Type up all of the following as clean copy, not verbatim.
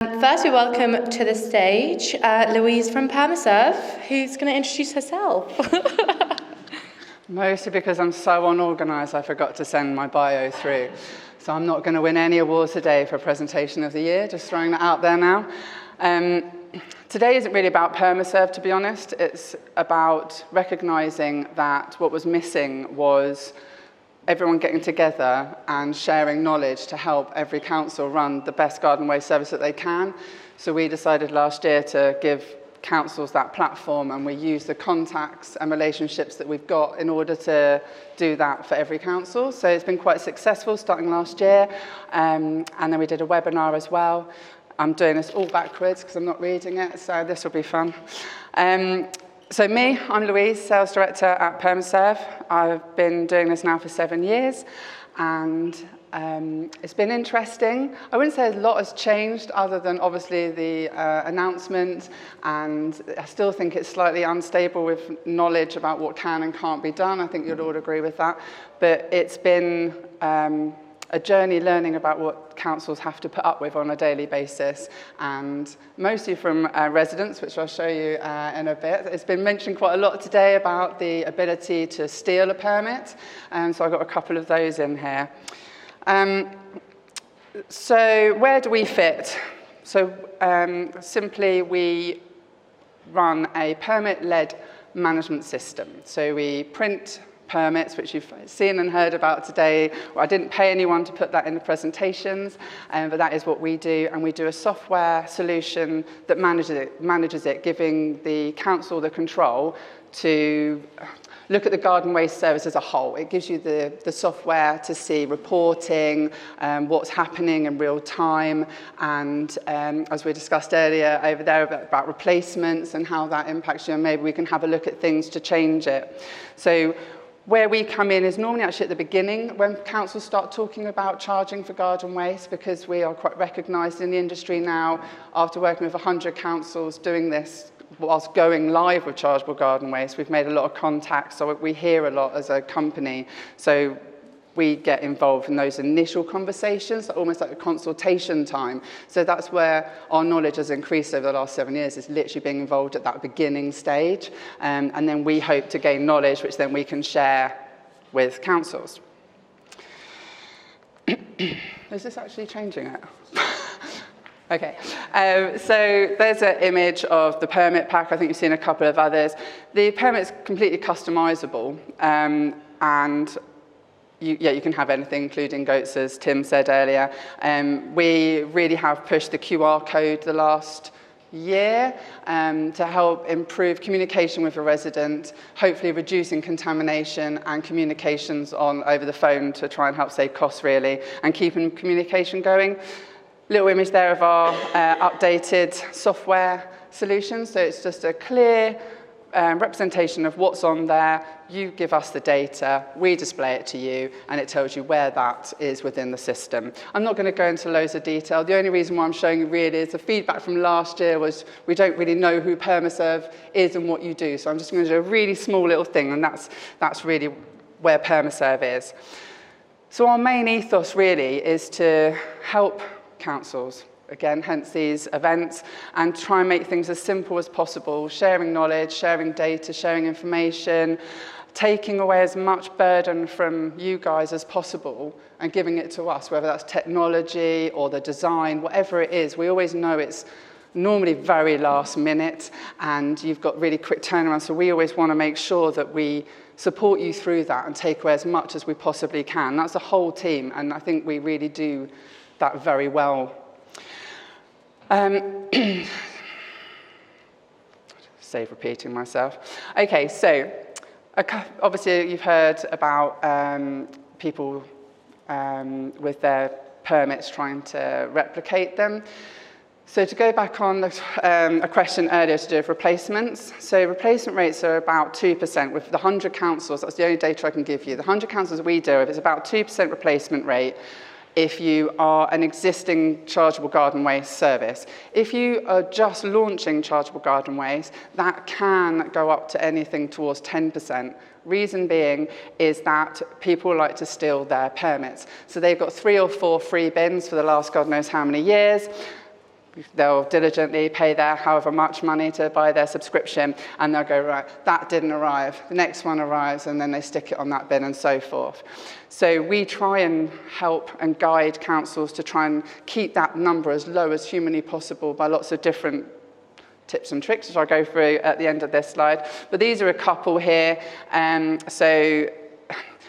First, we welcome to the stage Louise from Permaserve, who's going to introduce herself. Mostly because I'm so unorganised, I forgot to send my bio through. So I'm not going to win any awards today for Presentation of the Year, just throwing that out there now. Today isn't really about Permaserve, to be honest. It's about recognising that what was missing was everyone getting together and sharing knowledge to help every council run the best garden waste service that they can. So we decided last year to give councils that platform, and we use the contacts and relationships that we've got in order to do that for every council. So it's been quite successful starting last year, and then we did a webinar as well. I'm doing this all backwards because I'm not reading it, so this will be fun. So me, I'm Louise, Sales Director at Permaserve. I've been doing this now for 7 years, and it's been interesting. I wouldn't say a lot has changed other than obviously the announcement, and I still think it's slightly unstable with knowledge about what can and can't be done. I think you'll all agree with that. But it's been a journey learning about what councils have to put up with on a daily basis, and mostly from residents, which I'll show you in a bit. It's been mentioned quite a lot today about the ability to steal a permit, so I've got a couple of those in here. So where do we fit? So simply we run a permit-led management system. So we print permits, which you've seen and heard about today. Well, I didn't pay anyone to put that in the presentations, but that is what we do, and we do a software solution that manages it, giving the council the control to look at the garden waste service as a whole. It gives you the software to see reporting, what's happening in real time, and as we discussed earlier over there about replacements and how that impacts you, and maybe we can have a look at things to change it. So where we come in is normally actually at the beginning when councils start talking about charging for garden waste, because we are quite recognised in the industry now after working with 100 councils doing this whilst going live with chargeable garden waste. We've made a lot of contacts, so we hear a lot as a company. So we get involved in those initial conversations, almost like a consultation time. So that's where our knowledge has increased over the last 7 years, is literally being involved at that beginning stage. And then we hope to gain knowledge, which then we can share with councils. Is this actually changing it? Okay, so there's an image of the permit pack. I think you've seen a couple of others. The permit's completely customisable, and you can have anything, including goats, as Tim said earlier. We really have pushed the QR code the last year to help improve communication with a resident, hopefully reducing contamination and communications over the phone to try and help save costs, really, and keeping communication going. Little image there of our updated software solution. So it's just a clear representation of what's on there. You give us the data, we display it to you, and it tells you where that is within the system. I'm not going to go into loads of detail. The only reason why I'm showing you really is the feedback from last year was we don't really know who Permaserve is and what you do. So I'm just going to do a really small little thing, and that's really where Permaserve is. So our main ethos really is to help councils, again, hence these events, and try and make things as simple as possible, sharing knowledge, sharing data, sharing information, taking away as much burden from you guys as possible and giving it to us, whether that's technology or the design, whatever it is. We always know it's normally very last minute and you've got really quick turnaround, so we always want to make sure that we support you through that and take away as much as we possibly can. That's the whole team, and I think we really do that very well. Save repeating myself. Okay, so obviously you've heard about people with their permits trying to replicate them. So to go back on a question earlier to do with replacements. So replacement rates are about 2%. With the 100 councils, that's the only data I can give you. The 100 councils we deal with, it's about 2% replacement rate if you are an existing chargeable garden waste service. If you are just launching chargeable garden waste, that can go up to anything towards 10%. Reason being is that people like to steal their permits. So they've got 3 or 4 free bins for the last God knows how many years. They'll diligently pay their however much money to buy their subscription, and they'll go, right, that didn't arrive. The next one arrives, and then they stick it on that bin and so forth. So we try and help and guide councils to try and keep that number as low as humanly possible by lots of different tips and tricks, which I'll go through at the end of this slide. But these are a couple here. So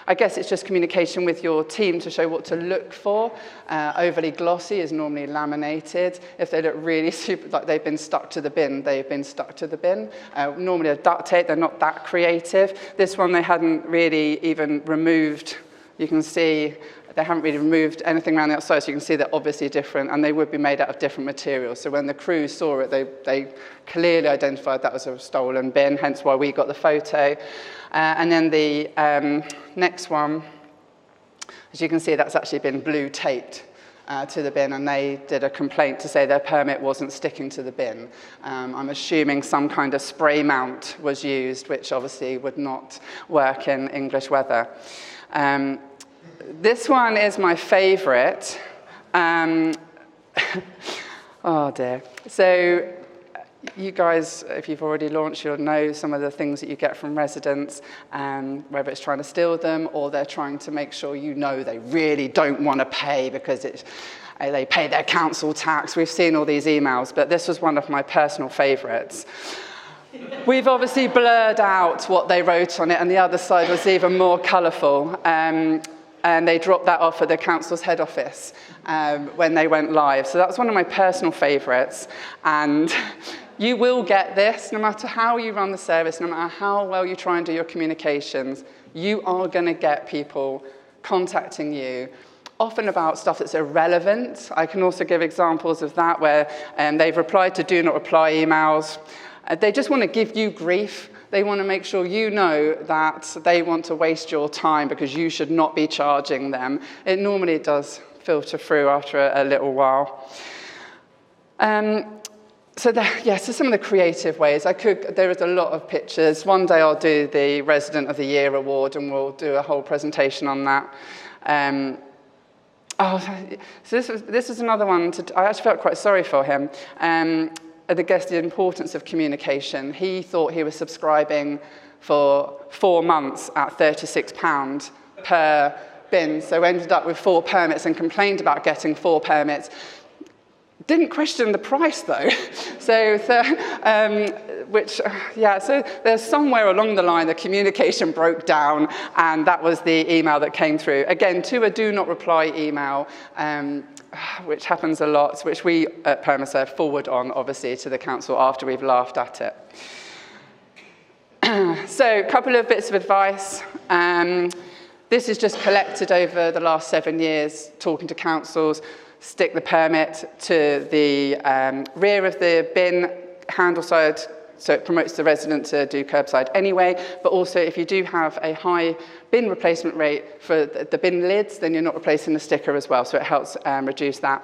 I guess it's just communication with your team to show what to look for. Overly glossy is normally laminated. If they look really super, like they've been stuck to the bin, they've been stuck to the bin. Normally a duct tape, they're not that creative. This one they hadn't really even removed. You can see they haven't really removed anything around the outside, so you can see they're obviously different, and they would be made out of different materials. So when the crew saw it, they clearly identified that as a stolen bin, hence why we got the photo. And then the next one, as you can see, that's actually been blue taped to the bin, and they did a complaint to say their permit wasn't sticking to the bin. I'm assuming some kind of spray mount was used, which obviously would not work in English weather. This one is my favourite. Oh dear. So you guys, if you've already launched, you'll know some of the things that you get from residents, whether it's trying to steal them or they're trying to make sure you know they really don't want to pay because they pay their council tax. We've seen all these emails, but this was one of my personal favourites. We've obviously blurred out what they wrote on it, and the other side was even more colourful. And they dropped that off at the council's head office when they went live. So that's one of my personal favourites. And you will get this, no matter how you run the service, no matter how well you try and do your communications, you are going to get people contacting you, often about stuff that's irrelevant. I can also give examples of that where they've replied to do not reply emails. They just want to give you grief. They want to make sure you know that they want to waste your time because you should not be charging them. It normally does filter through after a little while. So some of the creative ways. There is a lot of pictures. One day I'll do the Resident of the Year award and we'll do a whole presentation on that. So this was another one. I actually felt quite sorry for him. I guess the importance of communication. He thought he was subscribing for 4 months at £36 per bin, so ended up with 4 permits and complained about getting 4 permits. Didn't question the price though. So there's somewhere along the line the communication broke down, and that was the email that came through. Again, to a do not reply email, which happens a lot, which we at PermaServe forward on, obviously, to the council after we've laughed at it. So, a couple of bits of advice. This is just collected over the last 7 years, talking to councils. Stick the permit to the rear of the bin handle side, so it promotes the resident to do curbside anyway, but also if you do have a high bin replacement rate for the bin lids, then you're not replacing the sticker as well, so it helps reduce that.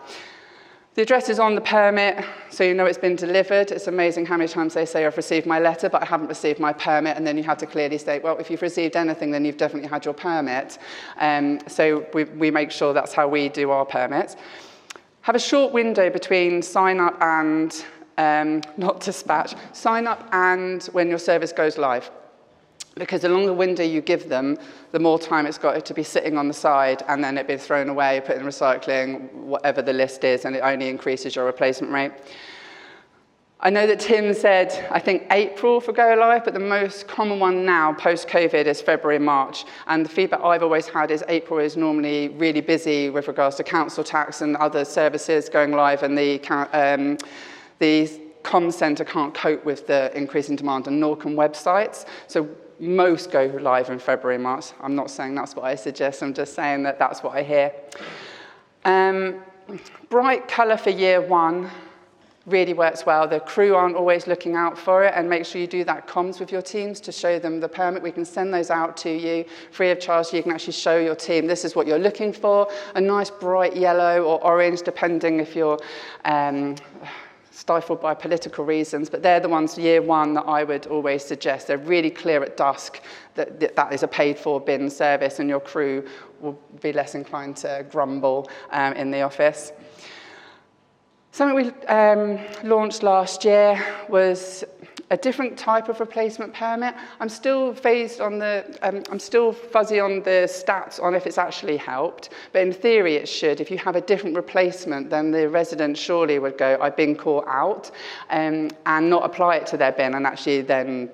The address is on the permit, so you know it's been delivered. It's amazing how many times they say, I've received my letter, but I haven't received my permit, and then you have to clearly state, well, if you've received anything, then you've definitely had your permit. So we make sure that's how we do our permits. Have a short window between sign up and not dispatch, sign up and when your service goes live. Because the longer window you give them, the more time it's got to be sitting on the side and then it be thrown away, put in recycling, whatever the list is, and it only increases your replacement rate. I know that Tim said, I think April for go live, but the most common one now, post-COVID, is February, March. And the feedback I've always had is April is normally really busy with regards to council tax and other services going live, and the comms centre can't cope with the increase in demand, and nor can websites. So most go live in February, March. I'm not saying that's what I suggest, I'm just saying that that's what I hear. Bright colour for year 1 really works well. The crew aren't always looking out for it, and make sure you do that comms with your teams to show them the permit. We can send those out to you free of charge, so you can actually show your team this is what you're looking for, a nice bright yellow or orange, depending if you're stifled by political reasons, but they're the ones year 1 that I would always suggest. They're really clear at dusk that is a paid-for bin service, and your crew will be less inclined to grumble in the office. Something we launched last year was a different type of replacement permit. I'm still fuzzy on the stats on if it's actually helped, but in theory it should. If you have a different replacement, then the resident surely would go, I've been caught out, and not apply it to their bin, and actually then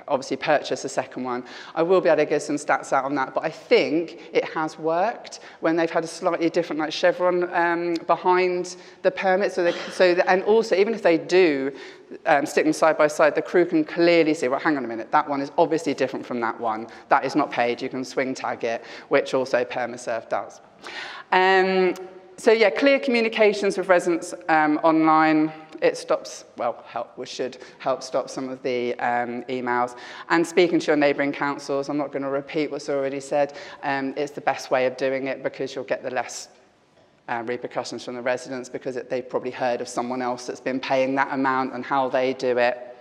obviously purchase a second one. I will be able to get some stats out on that, but I think it has worked when they've had a slightly different like chevron behind the permit. And also, even if they do stick them side by side, the crew can clearly see, well, hang on a minute, that one is obviously different from that one. That is not paid. You can swing tag it, which also PermaServe does. So yeah, clear communications with residents online. It stops, well, should help stop some of the emails. And speaking to your neighbouring councils, I'm not going to repeat what's already said. It's the best way of doing it because you'll get the less repercussions from the residents because they've probably heard of someone else that's been paying that amount and how they do it.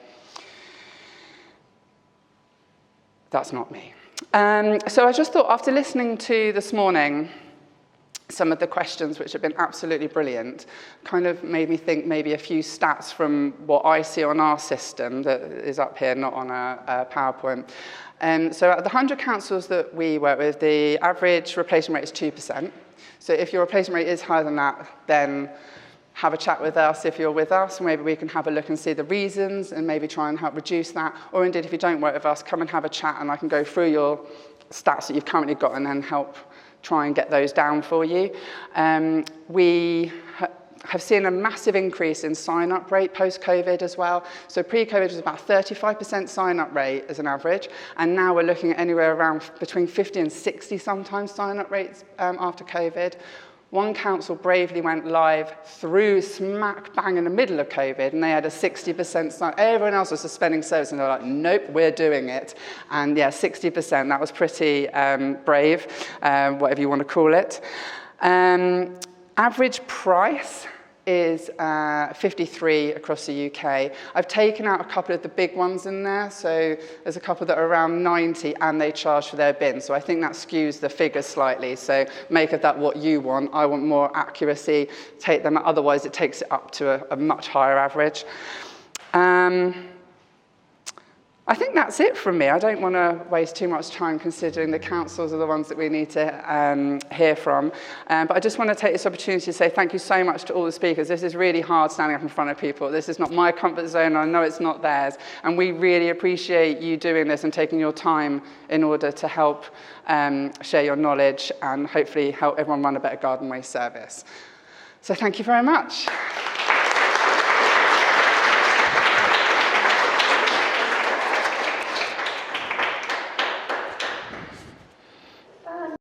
That's not me. So I just thought, after listening to this morning, some of the questions, which have been absolutely brilliant, kind of made me think maybe a few stats from what I see on our system that is up here, not on a PowerPoint. So at the 100 councils that we work with, the average replacement rate is 2%. So if your replacement rate is higher than that, then have a chat with us if you're with us. Maybe we can have a look and see the reasons and maybe try and help reduce that. Or indeed, if you don't work with us, come and have a chat and I can go through your stats that you've currently got and then help try and get those down for you. We have seen a massive increase in sign-up rate post-COVID as well. So pre-COVID was about 35% sign-up rate as an average, and now we're looking at anywhere around between 50 and 60 sometimes sign-up rates after COVID. One council bravely went live through smack bang in the middle of COVID, and they had a 60% sign. Everyone else was suspending service, and they're like, nope, we're doing it. And yeah, 60%, that was pretty brave, whatever you want to call it. Average price is 53 across the UK. I've taken out a couple of the big ones in there, so there's a couple that are around 90 and they charge for their bin, so I think that skews the figures slightly, so make of that what you want. I want more accuracy, take them, otherwise it takes it up to a much higher average. I think that's it from me. I don't want to waste too much time considering the councils are the ones that we need to hear from. But I just want to take this opportunity to say thank you so much to all the speakers. This is really hard standing up in front of people. This is not my comfort zone. I know it's not theirs. And we really appreciate you doing this and taking your time in order to help share your knowledge and hopefully help everyone run a better garden waste service. So thank you very much.